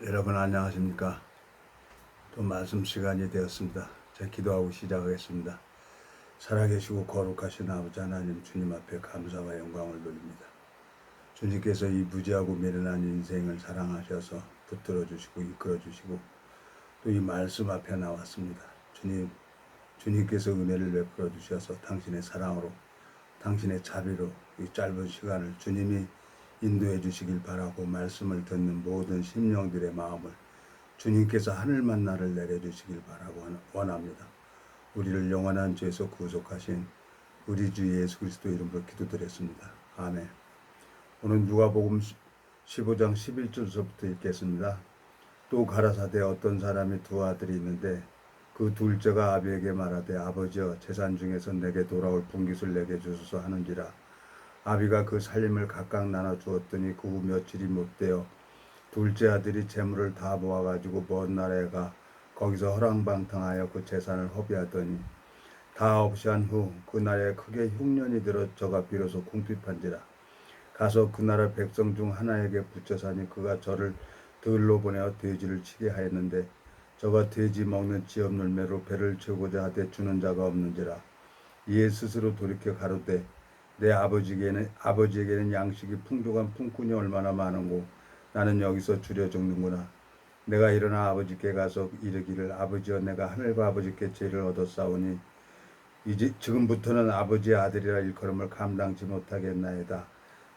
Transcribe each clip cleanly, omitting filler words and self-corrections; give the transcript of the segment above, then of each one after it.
여러분 안녕하십니까? 또 말씀 시간이 되었습니다. 제가 기도하고 시작하겠습니다. 살아계시고 거룩하신 아버지 하나님 주님 앞에 감사와 영광을 돌립니다. 주님께서 이 무지하고 미련한 인생을 사랑하셔서 붙들어 주시고 이끌어 주시고 또 이 말씀 앞에 나왔습니다. 주님께서 은혜를 베풀어 주셔서 당신의 사랑으로 당신의 자비로 이 짧은 시간을 주님이 인도해 주시길 바라고 말씀을 듣는 모든 심령들의 마음을 주님께서 하늘 만나를 내려주시길 바라고 원합니다. 우리를 영원한 죄에서 구속하신 우리 주 예수 그리스도 이름으로 기도드렸습니다. 아멘. 오늘 누가복음 15장 11절서부터 읽겠습니다. 또 가라사대 어떤 사람이 두 아들이 있는데 그 둘째가 아비에게 말하되 아버지여 재산 중에서 내게 돌아올 분깃을 내게 주소서 하는지라. 아비가 그 살림을 각각 나눠 주었더니 그 후 며칠이 못되어 둘째 아들이 재물을 다 모아가지고 먼 나라에 가 거기서 허랑방탕하여 그 재산을 허비하더니 다 없이 한 후 그 나라에 크게 흉년이 들어 저가 비로소 궁핍한지라. 가서 그 나라 백성 중 하나에게 붙여 사니 그가 저를 들로 보내어 돼지를 치게 하였는데 저가 돼지 먹는 지업놀매로 배를 채우고자 하되 주는 자가 없는지라. 이에 스스로 돌이켜 가로되 내 아버지에게는 양식이 풍족한 품꾼이 얼마나 많은고 나는 여기서 줄여 죽는구나. 내가 일어나 아버지께 가서 이르기를 아버지여 내가 하늘과 아버지께 죄를 얻었사오니 이제 지금부터는 아버지의 아들이라 일컬음을 감당치 못하겠나이다.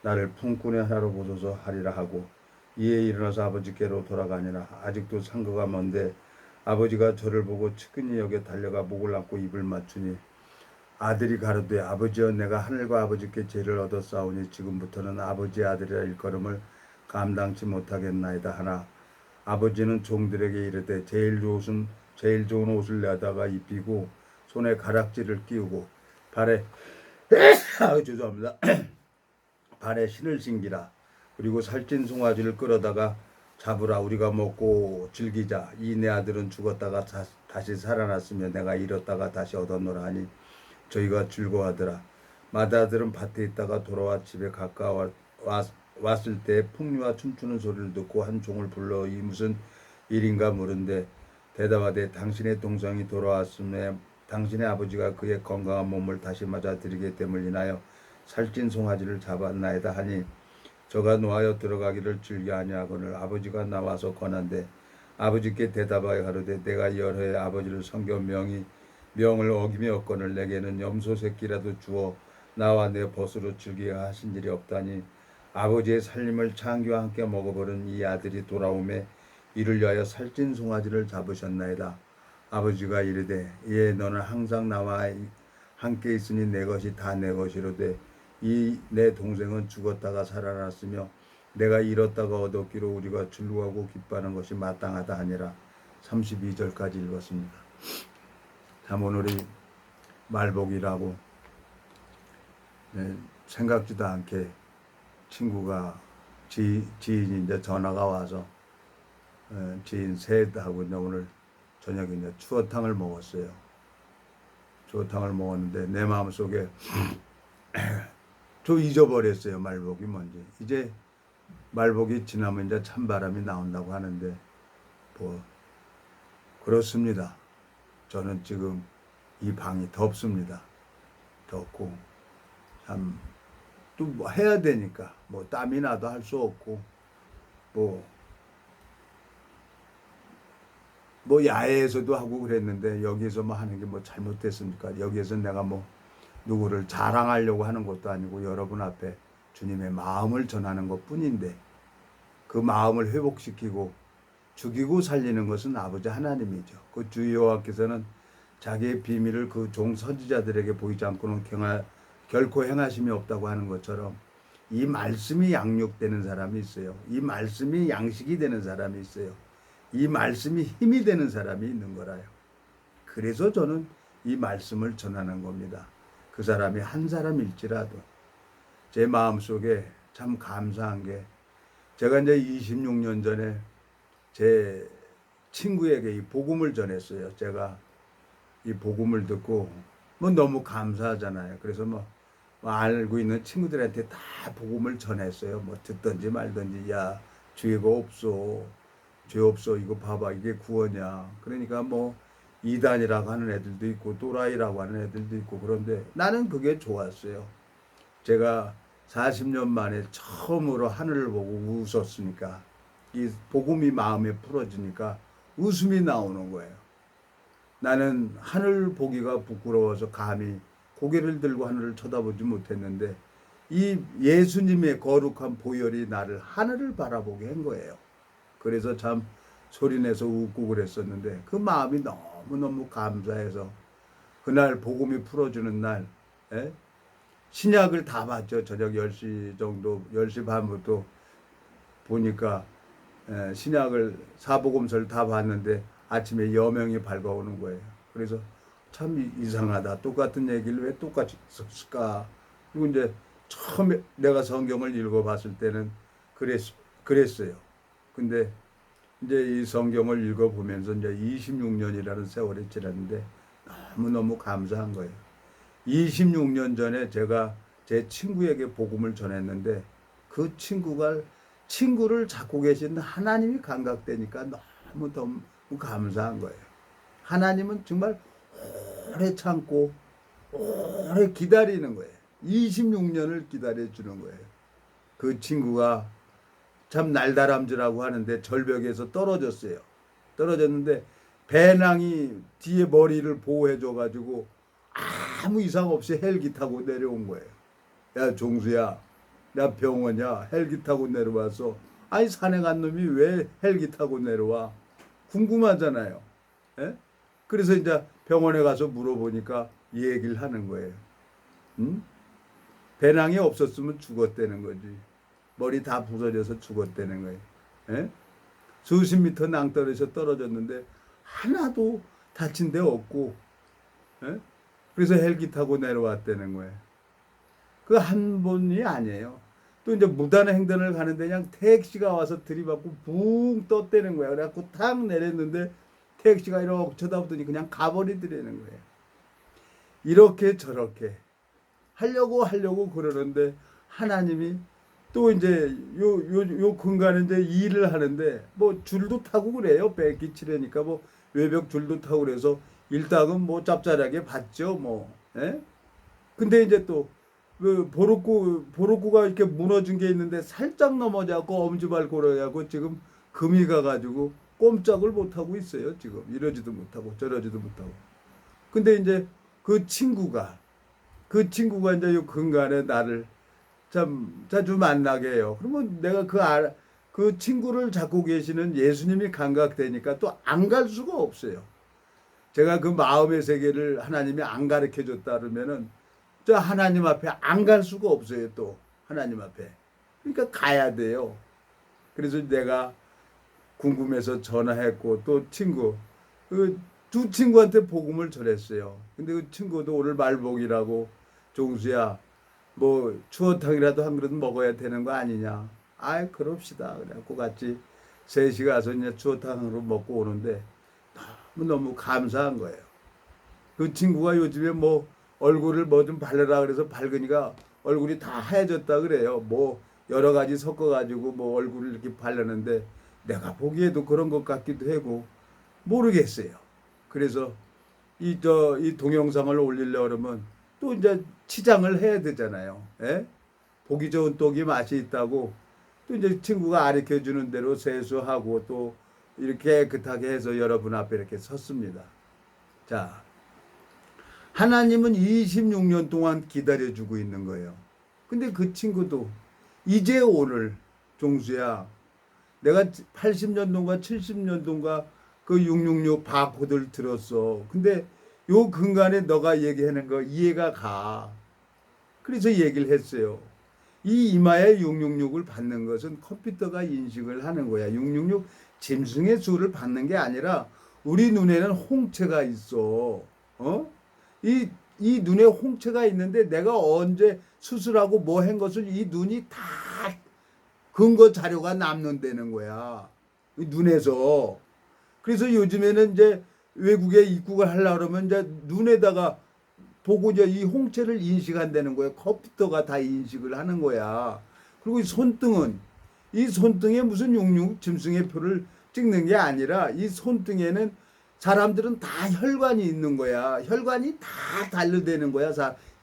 나를 품꾼의 하나로 보소서 하리라 하고 이에 일어나서 아버지께로 돌아가니라. 아직도 상거가 먼데 아버지가 저를 보고 측은히 여겨 달려가 목을 안고 입을 맞추니 아들이 가로되 아버지여 내가 하늘과 아버지께 죄를 얻었사오니 지금부터는 아버지의 아들이라 일컬음을 감당치 못하겠나이다 하나 아버지는 종들에게 이르되 제일 좋은 옷을 내다가 입히고 손에 가락지를 끼우고 발에 죄송합니다. 발에 신을 신기라. 그리고 살찐 송아지를 끌어다가 잡으라. 우리가 먹고 즐기자. 이 내 아들은 죽었다가 다시 살아났으며 내가 잃었다가 다시 얻었노라 하니 저희가 즐거워하더라. 맏아들은 밭에 있다가 돌아와 집에 가까워 왔을 때 풍류와 춤추는 소리를 듣고 한 종을 불러 이 무슨 일인가 물은데 대답하되 당신의 동생이 돌아왔음에 당신의 아버지가 그의 건강한 몸을 다시 맞아들이기 때문을 인하여 살찐 송아지를 잡았나이다 하니 저가 노하여 들어가기를 즐겨 아니하거늘 아버지가 나와서 권한대 아버지께 대답하여 가로되 내가 여러 해 아버지를 섬겨 명을 어기며었거늘 내게는 염소 새끼라도 주어 나와 내 벗으로 즐기게 하신 일이 없다니 아버지의 살림을 창기와 함께 먹어버린 이 아들이 돌아오매 이를 위하여 살찐 송아지를 잡으셨나이다. 아버지가 이르되 예 너는 항상 나와 함께 있으니 내 것이 다 내 것이로되 이 내 동생은 죽었다가 살아났으며 내가 잃었다가 얻었기로 우리가 즐거워하고 기뻐하는 것이 마땅하다 하니라. 32절까지 읽었습니다. 참 오늘이 말복이라고 생각지도 않게 친구가 지인이 이제 전화가 와서 지인 셋하고 이제 오늘 저녁에 이제 추어탕을 먹었어요. 추어탕을 먹었는데 내 마음속에 저 잊어버렸어요. 말복이 뭔지. 이제 말복이 지나면 이제 찬바람이 나온다고 하는데 뭐 그렇습니다. 저는 지금 이 방이 덥습니다. 덥고 참 또 뭐 해야 되니까 뭐 땀이 나도 할 수 없고 뭐 야외에서도 하고 그랬는데 여기에서 뭐 하는 게 뭐 잘못됐습니까? 여기에서 내가 뭐 누구를 자랑하려고 하는 것도 아니고 여러분 앞에 주님의 마음을 전하는 것 뿐인데 그 마음을 회복시키고 죽이고 살리는 것은 아버지 하나님이죠. 그 주 여호와께서는 자기의 비밀을 그 종 선지자들에게 보이지 않고는 결코 행하심이 없다고 하는 것처럼 이 말씀이 양육되는 사람이 있어요. 이 말씀이 양식이 되는 사람이 있어요. 이 말씀이 힘이 되는 사람이 있는 거라요. 그래서 저는 이 말씀을 전하는 겁니다. 그 사람이 한 사람일지라도 제 마음속에 참 감사한 게 제가 이제 26년 전에 제 친구에게 이 복음을 전했어요. 제가 이 복음을 듣고 뭐 너무 감사하잖아요. 그래서 뭐 알고 있는 친구들한테 다 복음을 전했어요. 뭐 듣든지 말든지 야 죄가 없어. 죄 없어. 이거 봐봐. 이게 구원이야. 그러니까 뭐 이단이라고 하는 애들도 있고 또라이라고 하는 애들도 있고 그런데 나는 그게 좋았어요. 제가 40년 만에 처음으로 하늘을 보고 웃었으니까 이 복음이 마음에 풀어지니까 웃음이 나오는 거예요. 나는 하늘 보기가 부끄러워서 감히 고개를 들고 하늘을 쳐다보지 못했는데 이 예수님의 거룩한 보혈이 나를 하늘을 바라보게 한 거예요. 그래서 참 소리내서 웃고 그랬었는데 그 마음이 너무너무 감사해서 그날 복음이 풀어주는 날 신약을 다 봤죠. 저녁 10시 정도 10시 반부터 보니까 신약을 사복음서를 다 봤는데 아침에 여명이 밝아오는 거예요. 그래서 참 이상하다. 똑같은 얘기를 왜 똑같이 썼을까? 그리고 이제 처음에 내가 성경을 읽어봤을 때는 그랬어요. 근데 이제 이 성경을 읽어보면서 이제 26년이라는 세월이 지났는데 너무너무 감사한 거예요. 26년 전에 제가 제 친구에게 복음을 전했는데 그 친구를 찾고 계신 하나님이 감각되니까 너무 감사한 거예요. 하나님은 정말 오래 참고 오래 기다리는 거예요. 26년을 기다려주는 거예요. 그 친구가 참 날다람쥐라고 하는데 절벽에서 떨어졌어요. 떨어졌는데 배낭이 뒤에 머리를 보호해줘가지고 아무 이상 없이 헬기 타고 내려온 거예요. 야 종수야, 나 병원이야. 헬기 타고 내려와서 아니 산에 간 놈이 왜 헬기 타고 내려와? 궁금하잖아요. 에? 그래서 이제 병원에 가서 물어보니까 이 얘기를 하는 거예요. 응? 배낭이 없었으면 죽었다는 거지. 머리 다 부서져서 죽었다는 거예요. 에? 수십 미터 낭떠러지에서 떨어졌는데 하나도 다친 데 없고 에? 그래서 헬기 타고 내려왔다는 거예요. 그 한 번이 아니에요. 또 이제 무단의 횡단을 가는데 그냥 택시가 와서 들이받고 붕 떴다는 거야. 그래갖고 탁 내렸는데 택시가 이렇게 쳐다보더니 그냥 가버리더라는 거예요. 이렇게 저렇게 하려고 그러는데 하나님이 또 이제 요 근간에 이제 일을 하는데 뭐 줄도 타고 그래요. 뺏기 치려니까 뭐 외벽 줄도 타고 그래서 일당은 뭐 짭짤하게 받죠. 뭐. 예? 근데 이제 또 그 보로꾸가 이렇게 무너진 게 있는데 살짝 넘어져갖고 엄지발 고려하고 지금 금이 가가지고 꼼짝을 못하고 있어요. 지금 이러지도 못하고 저러지도 못하고. 근데 이제 그 친구가 이제 요 근간에 나를 참 자주 만나게 해요. 그러면 내가 그 친구를 잡고 계시는 예수님이 감각되니까 또 안 갈 수가 없어요. 제가 그 마음의 세계를 하나님이 안 가르쳐 줬다 그러면은 저 하나님 앞에 안 갈 수가 없어요. 또 하나님 앞에. 그러니까 가야 돼요. 그래서 내가 궁금해서 전화했고 또 그 두 친구한테 복음을 전했어요. 근데 그 친구도 오늘 말복이라고 종수야 뭐 추어탕이라도 한 그릇 먹어야 되는 거 아니냐. 아이 그럽시다. 그래갖고 같이 셋이 가서 이제 추어탕으로 먹고 오는데 너무 감사한 거예요. 그 친구가 요즘에 뭐 얼굴을 뭐 좀 바르라 그래서 밝으니까 얼굴이 다 하얘졌다 그래요. 뭐 여러 가지 섞어가지고 뭐 얼굴을 이렇게 바르는데 내가 보기에도 그런 것 같기도 하고 모르겠어요. 그래서 이 동영상을 올리려고 그러면 또 이제 치장을 해야 되잖아요. 예? 보기 좋은 떡이 맛이 있다고 또 이제 친구가 가르쳐 주는 대로 세수하고 또 이렇게 깨끗하게 해서 여러분 앞에 이렇게 섰습니다. 자, 하나님은 26년 동안 기다려주고 있는 거예요. 근데 그 친구도 이제 오늘 종수야 내가 80년도인가 70년도인가 그 666 바코드를 들었어. 근데 요 근간에 너가 얘기하는 거 이해가 가. 그래서 얘기를 했어요. 이 이마에 666을 받는 것은 컴퓨터가 인식을 하는 거야. 666 짐승의 수를 받는 게 아니라 우리 눈에는 홍채가 있어. 이 눈에 홍채가 있는데 내가 언제 수술하고 뭐 한 것을 이 눈이 다 근거 자료가 남는다는 거야. 이 눈에서. 그래서 요즘에는 이제 외국에 입국을 하려고 그러면 이제 눈에다가 보고 이제 이 홍채를 인식한다는 거야. 컴퓨터가 다 인식을 하는 거야. 그리고 이 손등에 무슨 66 짐승의 표를 찍는 게 아니라 이 손등에는 사람들은 다 혈관이 있는 거야. 혈관이 다 달려되는 거야.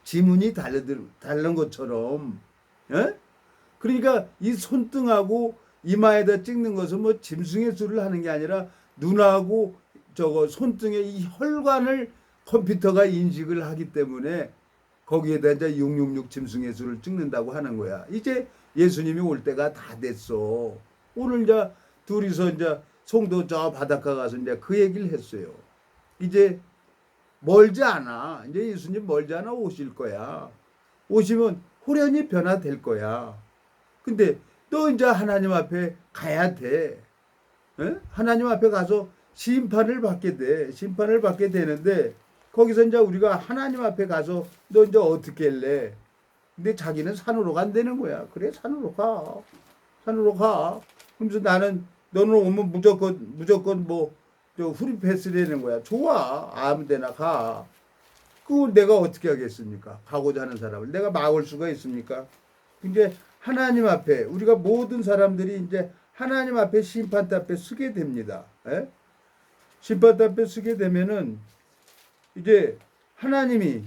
지문이 다른 것처럼. 예? 그러니까 이 손등하고 이마에다 찍는 것은 뭐 짐승의 수를 하는 게 아니라 눈하고 저거 손등의 이 혈관을 컴퓨터가 인식을 하기 때문에 거기에다 이제 666 짐승의 수를 찍는다고 하는 거야. 이제 예수님이 올 때가 다 됐어. 오늘 이제 둘이서 이제 송도 저 바닷가 가서 이제 그 얘기를 했어요. 이제 멀지 않아. 이제 예수님 멀지 않아 오실 거야. 오시면 호련히 변화될 거야. 근데 또 이제 하나님 앞에 가야 돼. 에? 하나님 앞에 가서 심판을 받게 돼. 심판을 받게 되는데 거기서 이제 우리가 하나님 앞에 가서 너 이제 어떻게 할래? 근데 자기는 산으로 간다는 거야. 그래 산으로 가. 산으로 가. 그러면서 나는 너는 오면 무조건 뭐 저 후리 패스라는 거야. 좋아. 아무 데나 가. 그걸 내가 어떻게 하겠습니까? 가고자 하는 사람을 내가 막을 수가 있습니까? 이제 하나님 앞에 우리가 모든 사람들이 이제 하나님 앞에 심판 앞에 서게 됩니다. 에? 심판 앞에 서게 되면은 이제 하나님이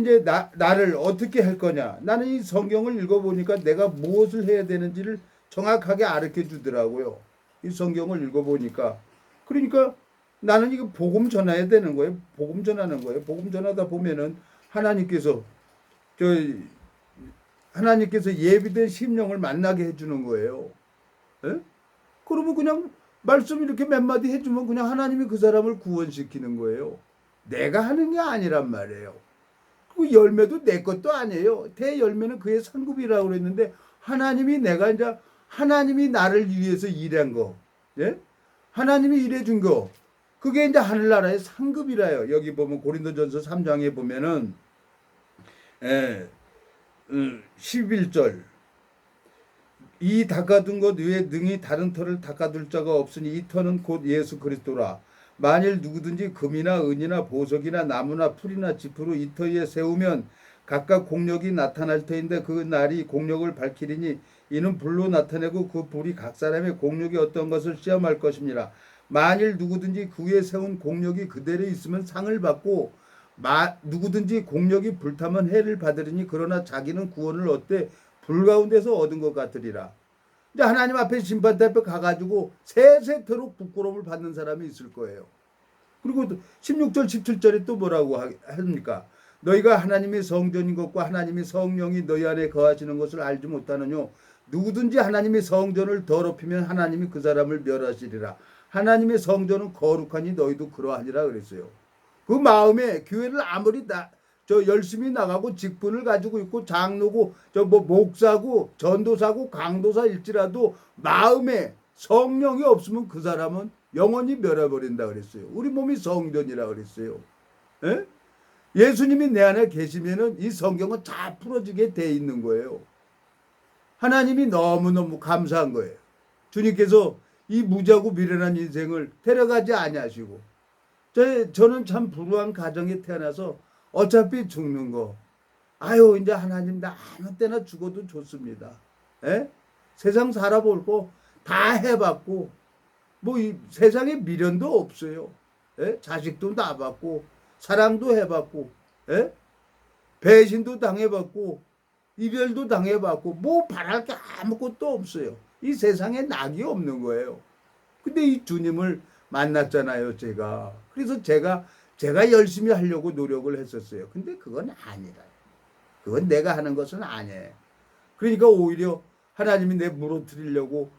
이제 나를 어떻게 할 거냐. 나는 이 성경을 읽어보니까 내가 무엇을 해야 되는지를 정확하게 가르쳐 주더라고요. 이 성경을 읽어보니까. 그러니까 나는 이거 복음 전해야 되는 거예요. 복음 전하는 거예요. 복음 전하다 보면은 하나님께서 예비된 심령을 만나게 해주는 거예요. 에? 그러면 그냥 말씀 이렇게 몇 마디 해주면 그냥 하나님이 그 사람을 구원시키는 거예요. 내가 하는 게 아니란 말이에요. 그 열매도 내 것도 아니에요. 대열매는 그의 상급이라고 그랬는데 하나님이 하나님이 나를 위해서 일한 거, 예? 하나님이 일해준 거, 그게 이제 하늘나라의 상급이라요. 여기 보면 고린도전서 3장에 보면은 11절 이 닦아둔 것 외에 능히 다른 터를 닦아둘 자가 없으니 이 터는 곧 예수 그리스도라. 만일 누구든지 금이나 은이나 보석이나 나무나 풀이나 지푸로 이 터 위에 세우면 각각 공력이 나타날 터인데 그 날이 공력을 밝히리니 이는 불로 나타내고 그 불이 각 사람의 공력이 어떤 것을 시험할 것입니다. 만일 누구든지 그 위에 세운 공력이 그대로 있으면 상을 받고 누구든지 공력이 불타면 해를 받으리니 그러나 자기는 구원을 얻되 불 가운데서 얻은 것 같으리라. 이제 하나님 앞에 심판 앞에 가가지고 세세토록 부끄러움을 받는 사람이 있을 거예요. 그리고 16절 17절에 또 뭐라고 합니까? 너희가 하나님의 성전인 것과 하나님의 성령이 너희 안에 거하시는 것을 알지 못하느뇨. 누구든지 하나님의 성전을 더럽히면 하나님이 그 사람을 멸하시리라. 하나님의 성전은 거룩하니 너희도 그러하니라 그랬어요. 그 마음에 교회를 아무리 열심히 나가고 직분을 가지고 있고 장로고 목사고 전도사고 강도사일지라도 마음에 성령이 없으면 그 사람은 영원히 멸해버린다 그랬어요. 우리 몸이 성전이라 그랬어요. 에? 예수님이 내 안에 계시면은 이 성경은 다 풀어지게 돼 있는 거예요. 하나님이 너무너무 감사한 거예요. 주님께서 이 무지하고 미련한 인생을 데려가지 아니하시고 저는 참 불우한 가정에 태어나서 어차피 죽는 거 아유 이제 하나님 나 아무 때나 죽어도 좋습니다. 에? 세상 살아볼 거 다 해봤고 뭐 이 세상에 미련도 없어요. 에? 자식도 낳아봤고 사랑도 해봤고 에? 배신도 당해봤고 이별도 당해봤고 뭐 바랄 게 아무것도 없어요. 이 세상에 낙이 없는 거예요. 근데 이 주님을 만났잖아요, 제가. 그래서 제가 열심히 하려고 노력을 했었어요. 근데 그건 아니라. 그건 내가 하는 것은 아니에요. 그러니까 오히려 하나님이 내 무너뜨리려고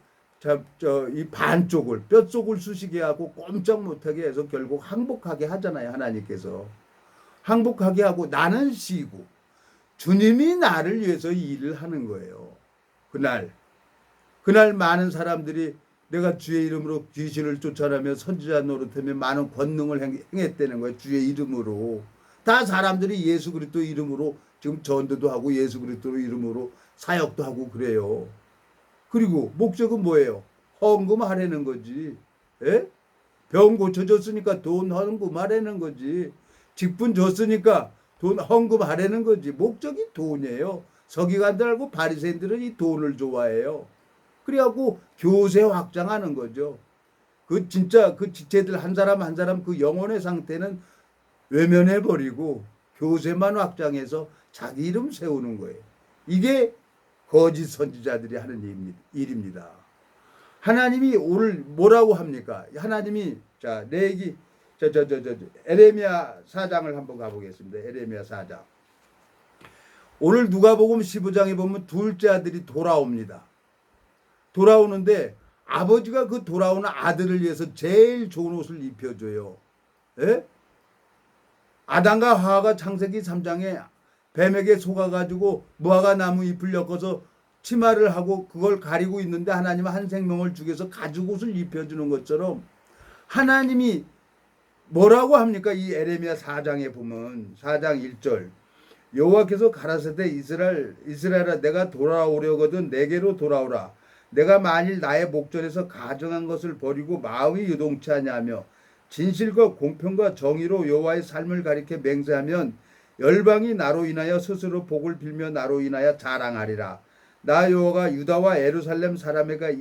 이 반쪽을 뼛속을 쑤시게 하고 꼼짝 못하게 해서 결국 항복하게 하잖아요, 하나님께서. 항복하게 하고 나는 쉬고 주님이 나를 위해서 일을 하는 거예요. 그날 많은 사람들이 내가 주의 이름으로 귀신을 쫓아내며 선지자 노릇하며 많은 권능을 행했다는 거예요. 주의 이름으로. 다 사람들이 예수 그리스도 이름으로 지금 전도도 하고 예수 그리스도 이름으로 사역도 하고 그래요. 그리고 목적은 뭐예요? 헌금하라는 거지. 에? 병 고쳐줬으니까 돈 헌금하라는 거지. 직분 줬으니까 돈 헌금하라는 거지. 목적이 돈이에요. 서기관들하고 바리새인들은 이 돈을 좋아해요. 그래갖고 교세 확장하는 거죠. 그 진짜 그 지체들 한 사람 한 사람 그 영혼의 상태는 외면해 버리고 교세만 확장해서 자기 이름 세우는 거예요. 이게 거짓 선지자들이 하는 일입니다. 하나님이 오늘 뭐라고 합니까? 하나님이 자, 내 얘기 에레미야 4장을 한번 가보겠습니다. 에레미야 4장. 오늘 누가복음 15장에 보면 둘째 아들이 돌아옵니다. 돌아오는데 아버지가 그 돌아오는 아들을 위해서 제일 좋은 옷을 입혀줘요. 예? 아담과 하와가 창세기 3장에 뱀에게 속아가지고 무화과 나무 잎을 엮어서 치마를 하고 그걸 가리고 있는데 하나님은 한 생명을 죽여서 가죽 옷을 입혀주는 것처럼 하나님이 뭐라고 합니까? 이 에레미야 4장에 보면 4장 1절 여호와께서 가라사대 이스라엘아 내가 돌아오려거든 내게로 돌아오라. 내가 만일 나의 목전에서 가정한 것을 버리고 마음이 유동치 아니하며 진실과 공평과 정의로 여호와의 삶을 가리켜 맹세하면 열방이 나로 인하여 스스로 복을 빌며 나로 인하여 자랑하리라. 나 여호와가 유다와 예루살렘 사람에게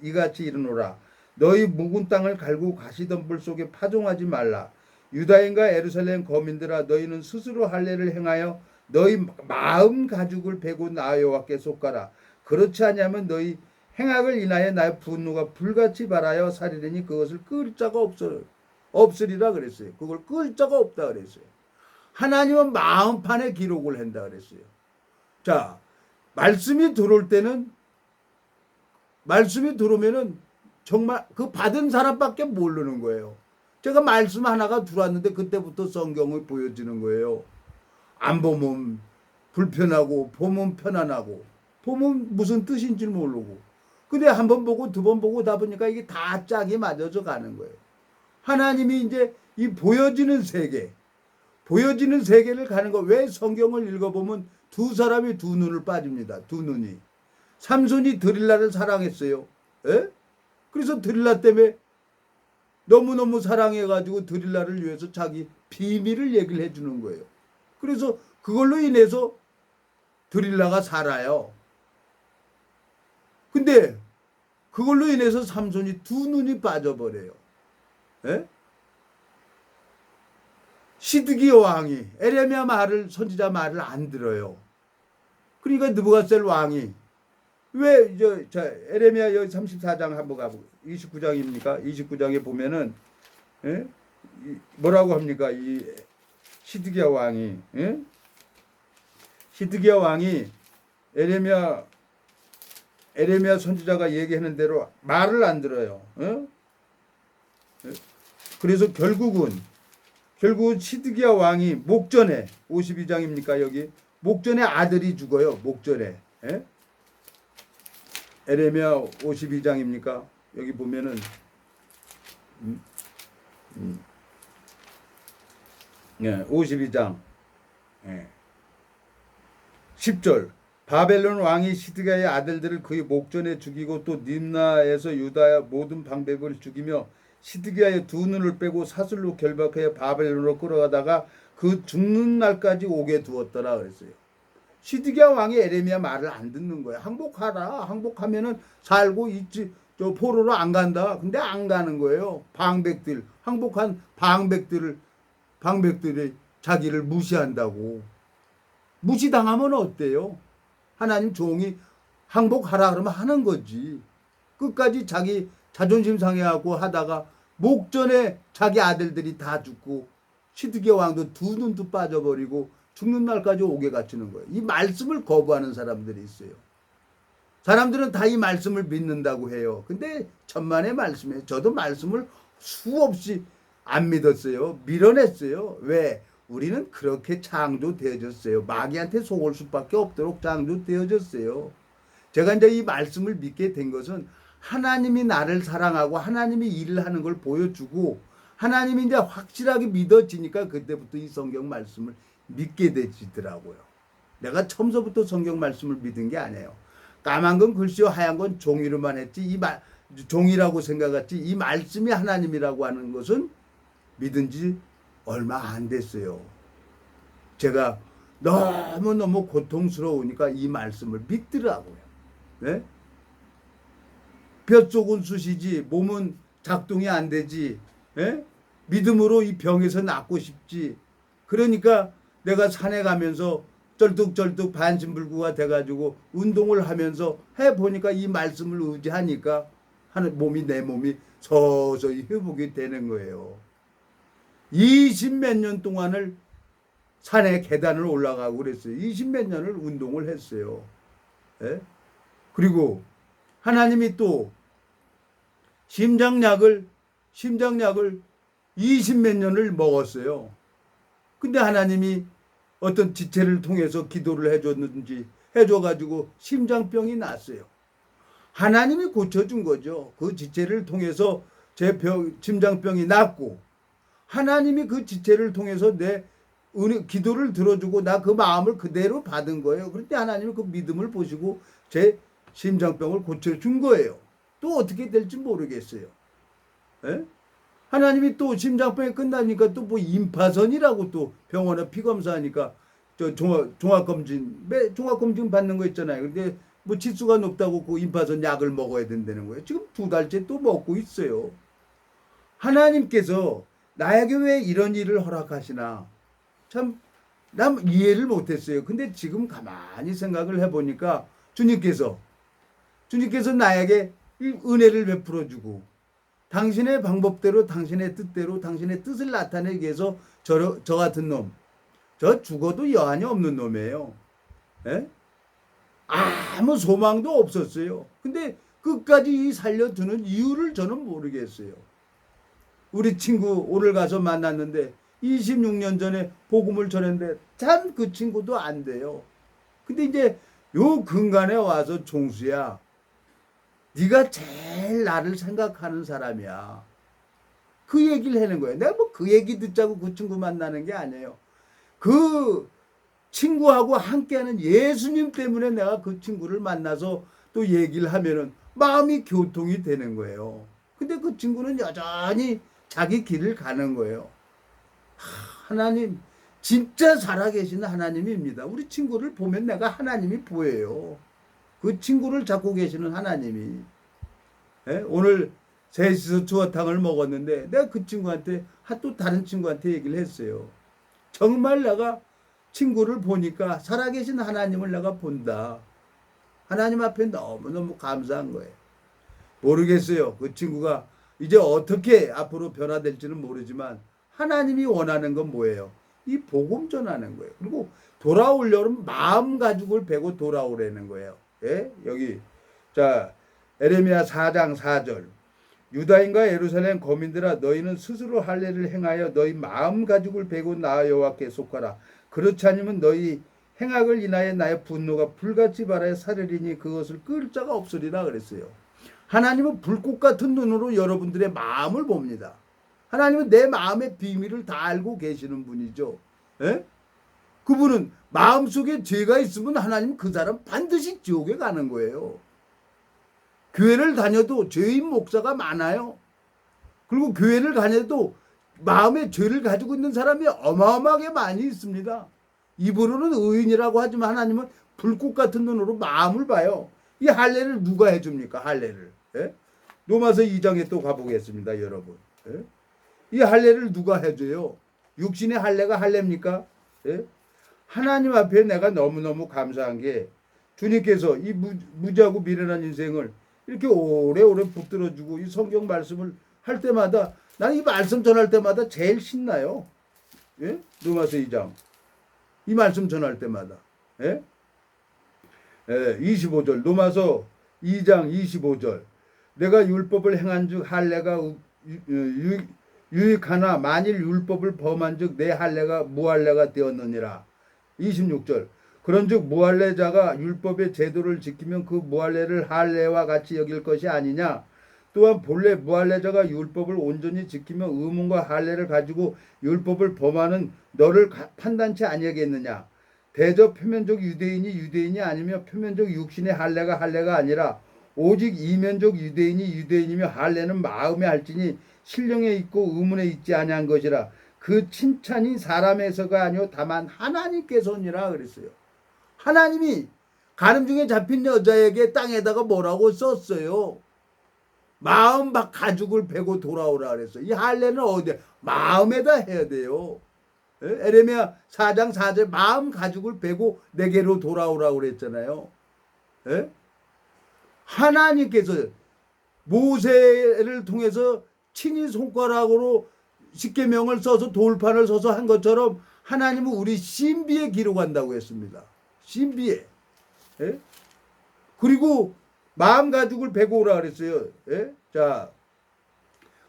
이같이 이르노라. 너희 묵은 땅을 갈고 가시덤불 속에 파종하지 말라. 유다인과 예루살렘 거민들아 너희는 스스로 할례를 행하여 너희 마음 가죽을 베고 나 여호와께 속가라. 그렇지 아니하면 너희 행악을 인하여 나의 분노가 불같이 발하여 살이리니 그것을 끌 자가 없으리라 그랬어요. 그걸 끌 자가 없다 그랬어요. 하나님은 마음판에 기록을 한다 그랬어요. 자, 말씀이 들어오면은 정말 그 받은 사람밖에 모르는 거예요. 제가 말씀 하나가 들어왔는데 그때부터 성경을 보여지는 거예요. 안 보면 불편하고 보면 편안하고 보면 무슨 뜻인지 모르고 근데 한 번 보고 두 번 보고 다 보니까 이게 다 짝이 맞아져 가는 거예요. 하나님이 이제 이 보여지는 세계를 가는 거. 왜 성경을 읽어보면 두 사람이 두 눈을 빠집니다. 두 눈이. 삼손이 드릴라를 사랑했어요. 에? 그래서 드릴라 때문에 너무너무 사랑해가지고 드릴라를 위해서 자기 비밀을 얘기를 해주는 거예요. 그래서 그걸로 인해서 드릴라가 살아요. 근데 그걸로 인해서 삼손이 두 눈이 빠져버려요. 에? 시드기야 왕이 에레미야 말을 선지자 말을 안 들어요. 그러니까 느부갓네살 왕이 왜 에레미야 여기 34장 한번 가보고 29장입니까? 29장에 보면은 뭐라고 합니까? 이 시드기야 왕이 시드기야 왕이 에레미야 선지자가 얘기하는 대로 말을 안 들어요. 그래서 결국은 시드기야 왕이 목전에 52장입니까? 여기 목전에 아들이 죽어요. 목전에. 에레미야 52장입니까? 여기 보면은 52장 10절 바벨론 왕이 시드기야의 아들들을 그의 목전에 죽이고 또 림나에서 유다의 모든 방백을 죽이며 시드기야의 두 눈을 빼고 사슬로 결박하여 바벨론으로 끌어가다가 그 죽는 날까지 오게 두었더라 그랬어요. 시드기야 왕이 에레미야 말을 안 듣는 거예요. 항복하라. 항복하면은 살고 있지. 저 포로로 안 간다. 근데 안 가는 거예요. 방백들 항복한 방백들이 자기를 무시한다고. 무시당하면 어때요? 하나님 종이 항복하라 그러면 하는 거지. 끝까지 자기 자존심 상해하고 하다가 목전에 자기 아들들이 다 죽고 시드기야 왕도 두 눈도 빠져버리고 죽는 날까지 오게 갇히는 거예요. 이 말씀을 거부하는 사람들이 있어요. 사람들은 다 이 말씀을 믿는다고 해요. 근데 천만의 말씀이에요. 저도 말씀을 수없이 안 믿었어요. 밀어냈어요. 왜? 우리는 그렇게 창조되어졌어요. 마귀한테 속을 수밖에 없도록 창조되어졌어요. 제가 이제 이 말씀을 믿게 된 것은 하나님이 나를 사랑하고 하나님이 일을 하는 걸 보여주고 하나님이 이제 확실하게 믿어지니까 그때부터 이 성경 말씀을 믿게 되지더라고요. 내가 처음서부터 성경 말씀을 믿은 게 아니에요. 까만 건 글씨요 하얀 건 종이로만 했지 종이라고 생각했지 이 말씀이 하나님이라고 하는 것은 믿은 지 얼마 안 됐어요. 제가 너무너무 고통스러우니까 이 말씀을 믿더라고요. 네? 뼛속은 쑤시지 몸은 작동이 안 되지. 에? 믿음으로 이 병에서 낫고 싶지. 그러니까 내가 산에 가면서 쩔뚝쩔뚝 반신불구가 돼가지고 운동을 하면서 해보니까 이 말씀을 의지하니까 하는 몸이 내 몸이 서서히 회복이 되는 거예요. 20 몇 년 동안을 산에 계단을 올라가고 그랬어요. 20 몇 년을 운동을 했어요. 예? 그리고 하나님이 또 심장약을 20 몇 년을 먹었어요. 근데 하나님이 어떤 지체를 통해서 기도를 해줬는지 해줘가지고 심장병이 났어요. 하나님이 고쳐준 거죠. 그 지체를 통해서 제 심장병이 났고 하나님이 그 지체를 통해서 내 기도를 들어주고 나 그 마음을 그대로 받은 거예요. 그런데 하나님이 그 믿음을 보시고 제 심장병을 고쳐준 거예요. 또 어떻게 될지 모르겠어요. 에? 하나님이 또 심장병이 끝나니까 또 뭐 임파선이라고 또 병원에 피검사하니까 저 종합검진 받는 거 있잖아요. 근데 뭐 치수가 높다고 그 임파선 약을 먹어야 된다는 거예요. 지금 2달째 또 먹고 있어요. 하나님께서 나에게 왜 이런 일을 허락하시나 참 난 이해를 못했어요. 근데 지금 가만히 생각을 해보니까 주님께서 나에게 이 은혜를 베풀어주고 당신의 방법대로 당신의 뜻대로 당신의 뜻을 나타내기 위해서 저 같은 놈, 저 죽어도 여한이 없는 놈이에요. 에? 아무 소망도 없었어요. 근데 끝까지 살려두는 이유를 저는 모르겠어요. 우리 친구 오늘 가서 만났는데 26년 전에 복음을 전했는데 참 그 친구도 안 돼요. 근데 이제 요 근간에 와서 종수야, 네가 제일 나를 생각하는 사람이야. 그 얘기를 하는 거예요. 내가 뭐 그 얘기 듣자고 그 친구 만나는 게 아니에요. 그 친구하고 함께하는 예수님 때문에 내가 그 친구를 만나서 또 얘기를 하면은 마음이 교통이 되는 거예요. 근데 그 친구는 여전히 자기 길을 가는 거예요. 하나님 진짜 살아계신 하나님입니다. 우리 친구를 보면 내가 하나님이 보여요. 그 친구를 잡고 계시는 하나님이. 예? 오늘 셋이서 추어탕을 먹었는데 내가 그 친구한테 또 다른 친구한테 얘기를 했어요. 정말 내가 친구를 보니까 살아계신 하나님을 내가 본다. 하나님 앞에 너무너무 감사한 거예요. 모르겠어요. 그 친구가 이제 어떻게 앞으로 변화될지는 모르지만 하나님이 원하는 건 뭐예요? 이 복음 전하는 거예요. 그리고 돌아오려면 마음 가죽을 베고 돌아오라는 거예요. 예? 여기 자 에레미야 4장 4절 유다인과 예루살렘 거민들아 너희는 스스로 할례를 행하여 너희 마음 가죽을 베고 나 여호와께 속하라. 그렇지 않으면 너희 행악을 인하여 나의 분노가 불같이 발하여 사르리니 그것을 끌 자가 없으리라 그랬어요. 하나님은 불꽃 같은 눈으로 여러분들의 마음을 봅니다. 하나님은 내 마음의 비밀을 다 알고 계시는 분이죠. 에? 그분은 마음속에 죄가 있으면 하나님 그 사람 반드시 지옥에 가는 거예요. 교회를 다녀도 죄인 목사가 많아요. 그리고 교회를 다녀도 마음에 죄를 가지고 있는 사람이 어마어마하게 많이 있습니다. 입으로는 의인이라고 하지만 하나님은 불꽃 같은 눈으로 마음을 봐요. 이 할례를 누가 해줍니까? 할례를. 예? 로마서 2장에 또 가보겠습니다, 여러분. 예? 이 할례를 누가 해줘요? 육신의 할례가 할례입니까? 예? 하나님 앞에 내가 너무너무 감사한 게 주님께서 이 무지하고 미련한 인생을 이렇게 오래오래 붙들어주고 이 성경 말씀을 할 때마다 나는 이 말씀 전할 때마다 제일 신나요. 예? 로마서 2장 이 말씀 전할 때마다. 예? 예, 25절 로마서 2장 25절 내가 율법을 행한 즉 할례가 유익하나 만일 율법을 범한 즉 내 할례가 무할례가 되었느니라. 26절 그런즉 무할례자가 율법의 제도를 지키면 그 무할례를 할례와 같이 여길 것이 아니냐. 또한 본래 무할례자가 율법을 온전히 지키며 의문과 할례를 가지고 율법을 범하는 너를 판단치 아니하겠느냐. 대저 표면적 유대인이 아니며 표면적 육신의 할례가 할례가 아니라 오직 이면적 유대인이며 할례는 마음에 할지니 신령에 있고 의문에 있지 아니한 것이라. 그 칭찬이 사람에서가 아니요 다만 하나님께서니라 그랬어요. 하나님이 가늠 중에 잡힌 여자에게 땅에다가 뭐라고 썼어요? 마음 가죽을 베고 돌아오라 그랬어. 이 할례는 어디 마음에다 해야 돼요. 에레미야 4장 4절 마음 가죽을 베고 내게로 돌아오라고 그랬잖아요. 에? 하나님께서 모세를 통해서 친히 손가락으로 십계명을 써서 돌판을 써서 한 것처럼 하나님은 우리 신비에 기록한다고 했습니다. 신비에. 에? 그리고 마음 가죽을 베고 오라 그랬어요. 에? 자,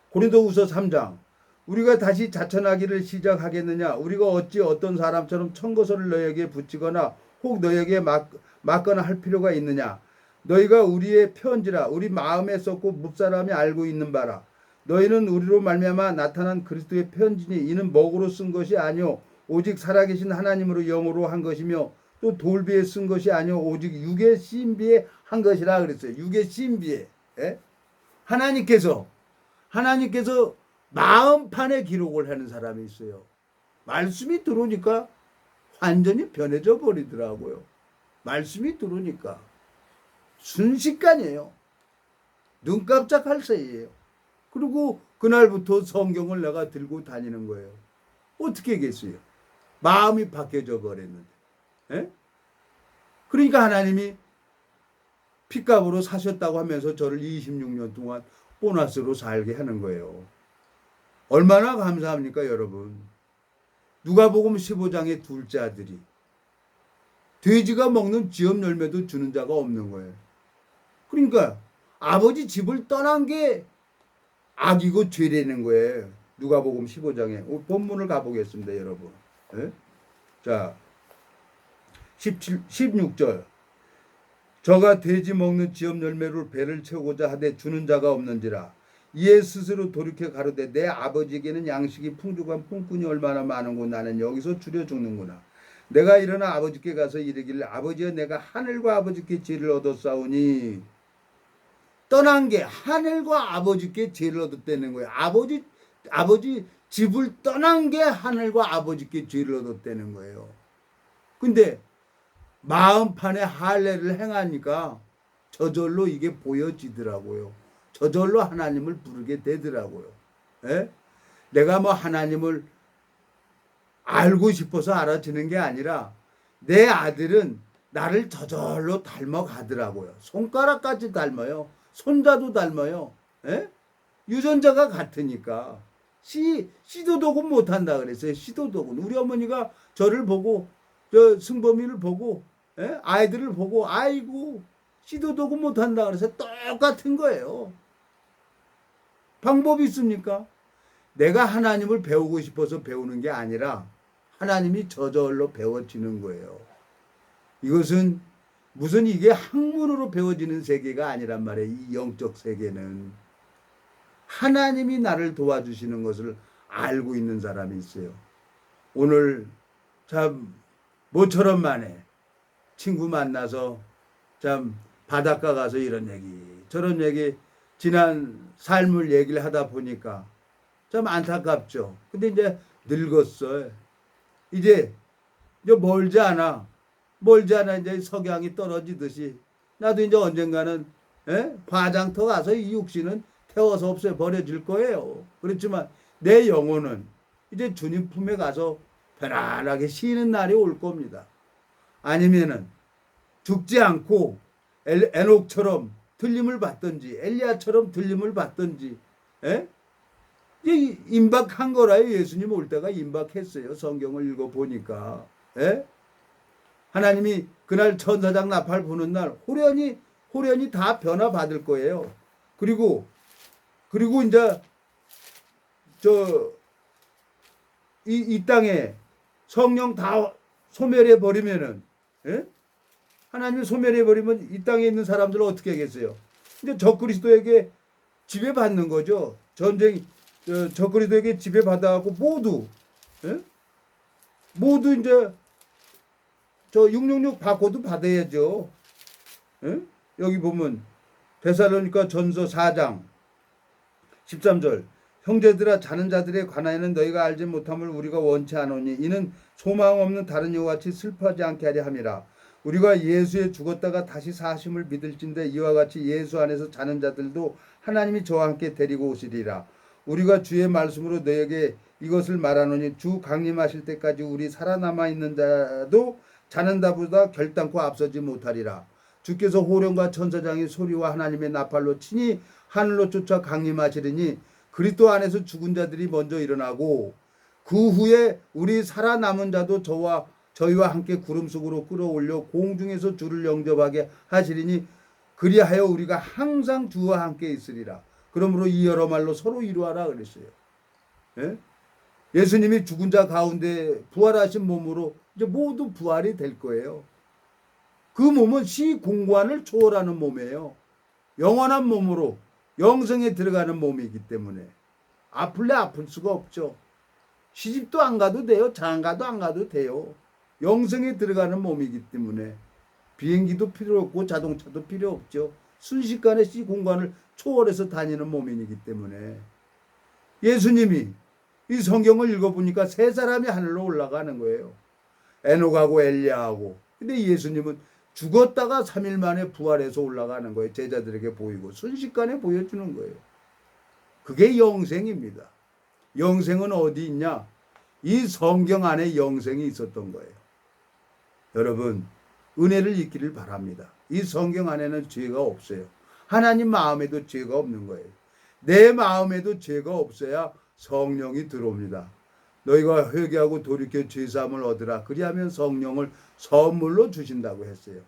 고린도후서 3장. 우리가 다시 자천하기를 시작하겠느냐? 우리가 어찌 어떤 사람처럼 청거서를 너에게 붙이거나 혹 너에게 맞거나 할 필요가 있느냐? 너희가 우리의 편지라 우리 마음에 썼고 뭇사람이 알고 있는 바라. 너희는 우리로 말미암아 나타난 그리스도의 편지니 이는 먹으로 쓴 것이 아니요 오직 살아계신 하나님으로 영으로 한 것이며 또 돌비에 쓴 것이 아니요 오직 육의 신비에 한 것이라 그랬어요. 육의 신비에. 예? 하나님께서 마음판에 기록을 하는 사람이 있어요. 말씀이 들어오니까 완전히 변해져 버리더라고요. 말씀이 들어오니까 순식간이에요. 눈 깜짝할 사이에요. 그리고 그날부터 성경을 내가 들고 다니는 거예요. 어떻게 겠어요? 마음이 바뀌어져 버렸는데. 에? 그러니까 하나님이 핏값으로 사셨다고 하면서 저를 26년 동안 보너스로 살게 하는 거예요. 얼마나 감사합니까, 여러분? 누가복음 15장의 둘째 아들이 돼지가 먹는 지업 열매도 주는 자가 없는 거예요. 그러니까 아버지 집을 떠난 게 악이고 죄라는 거예요. 누가복음 15장에 본문을 가보겠습니다, 여러분. 네? 자, 16절. 저가 돼지 먹는 지업 열매로 배를 채우고자 하되 주는 자가 없는지라. 이에 스스로 돌이켜 가로되 내 아버지에게는 양식이 풍족한 품꾼이 얼마나 많은고 나는 여기서 줄여 죽는구나. 내가 일어나 아버지께 가서 이르기를 아버지여 내가 하늘과 아버지께 죄를 얻었사오니. 떠난 게 하늘과 아버지께 죄를 얻었다는 거예요. 아버지 집을 떠난 게 하늘과 아버지께 죄를 얻었다는 거예요. 근데 마음판에 할례를 행하니까 저절로 이게 보여지더라고요. 저절로 하나님을 부르게 되더라고요. 에? 내가 뭐 하나님을 알고 싶어서 알아지는 게 아니라 내 아들은 나를 저절로 닮아가더라고요. 손가락까지 닮아요. 손자도 닮아요. 에? 유전자가 같으니까. 시도독은 못한다 그랬어요. 시도독은. 우리 어머니가 저를 보고 저 승범이를 보고 아이들을 보고 아이고 시도독은 못한다 그래서 똑같은 거예요. 방법이 있습니까? 내가 하나님을 배우고 싶어서 배우는 게 아니라 하나님이 저절로 배워지는 거예요. 이것은 무슨 이게 학문으로 배워지는 세계가 아니란 말이에요. 이 영적 세계는 하나님이 나를 도와주시는 것을 알고 있는 사람이 있어요. 오늘 참 모처럼 만에 친구 만나서 참 바닷가 가서 이런 얘기 저런 얘기 지난 삶을 얘기를 하다 보니까 참 안타깝죠. 근데 이제 늙었어요. 이제 멀지 않아 이제 석양이 떨어지듯이 나도 이제 언젠가는 화장터 가서 이 육신은 태워서 없애 버려질 거예요. 그렇지만 내 영혼은 이제 주님 품에 가서 편안하게 쉬는 날이 올 겁니다. 아니면은 죽지 않고 에녹처럼 들림을 받든지 엘리야처럼 들림을 받든지 임박한 거라요. 예수님 올 때가 임박했어요. 성경을 읽어보니까. 하나님이 그날 천사장 나팔 부는 날 호련히 다 변화받을 거예요. 그리고 이제 이 땅에 성령 다 소멸해 버리면은 하나님이 소멸해 버리면 이 땅에 있는 사람들은 어떻게 하겠어요? 이제 적그리스도에게 지배받는 거죠. 적그리스도에게 지배받아갖고 모두 이제 저 666 받고도 받아야죠. 여기 보면 데살로니가 전서 4장 13절 형제들아 자는 자들에 관하여는 너희가 알지 못함을 우리가 원치 않으니 이는 소망 없는 다른 이와 같이 슬퍼하지 않게 하려 함이라. 우리가 예수에 죽었다가 다시 사심을 믿을진대 이와 같이 예수 안에서 자는 자들도 하나님이 저와 함께 데리고 오시리라. 우리가 주의 말씀으로 너에게 이것을 말하노니 주 강림하실 때까지 우리 살아남아 있는 자도 자는 자보다 결단코 앞서지 못하리라. 주께서 호령과 천사장의 소리와 하나님의 나팔로 친히 하늘로 쫓아 강림하시리니 그리스도 안에서 죽은 자들이 먼저 일어나고 그 후에 우리 살아남은 자도 저희와 함께 구름 속으로 끌어올려 공중에서 주를 영접하게 하시리니 그리하여 우리가 항상 주와 함께 있으리라. 그러므로 이 여러 말로 서로 이루하라 그랬어요. 예? 예수님이 죽은 자 가운데 부활하신 몸으로 이제 모두 부활이 될 거예요. 그 몸은 시공간을 초월하는 몸이에요. 영원한 몸으로 영생에 들어가는 몸이기 때문에 아플래 아플 수가 없죠. 시집도 안 가도 돼요. 장가도 안 가도 돼요. 영생에 들어가는 몸이기 때문에 비행기도 필요 없고 자동차도 필요 없죠. 순식간에 시공간을 초월해서 다니는 몸이기 때문에 예수님이 이 성경을 읽어보니까 세 사람이 하늘로 올라가는 거예요. 에녹하고 엘리야하고. 근데 예수님은 죽었다가 3일 만에 부활해서 올라가는 거예요. 제자들에게 보이고 순식간에 보여주는 거예요. 그게 영생입니다. 영생은 어디 있냐? 이 성경 안에 영생이 있었던 거예요. 여러분 은혜를 잊기를 바랍니다. 이 성경 안에는 죄가 없어요. 하나님 마음에도 죄가 없는 거예요. 내 마음에도 죄가 없어야 성령이 들어옵니다. 너희가 회개하고 돌이켜 죄사함을 얻으라. 그리하면 성령을 선물로 주신다고 했어요.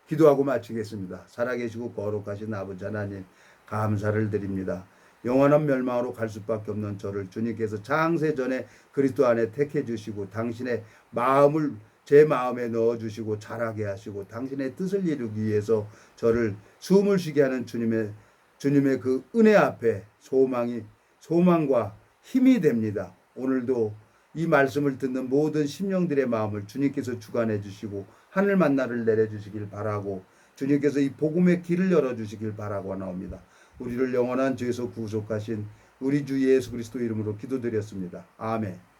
기도하고 마치겠습니다. 살아계시고 거룩하신 아버지 하나님 감사를 드립니다. 영원한 멸망으로 갈 수밖에 없는 저를 주님께서 장세 전에 그리스도 안에 택해 주시고 당신의 마음을 제 마음에 넣어주시고 자라게 하시고 당신의 뜻을 이루기 위해서 저를 숨을 쉬게 하는 주님의 그 은혜 앞에 소망과 힘이 됩니다. 오늘도 이 말씀을 듣는 모든 심령들의 마음을 주님께서 주관해 주시고 하늘 만나를 내려주시길 바라고 주님께서 이 복음의 길을 열어주시길 바라고 나옵니다. 우리를 영원한 죄에서 구속하신 우리 주 예수 그리스도 이름으로 기도드렸습니다. 아멘.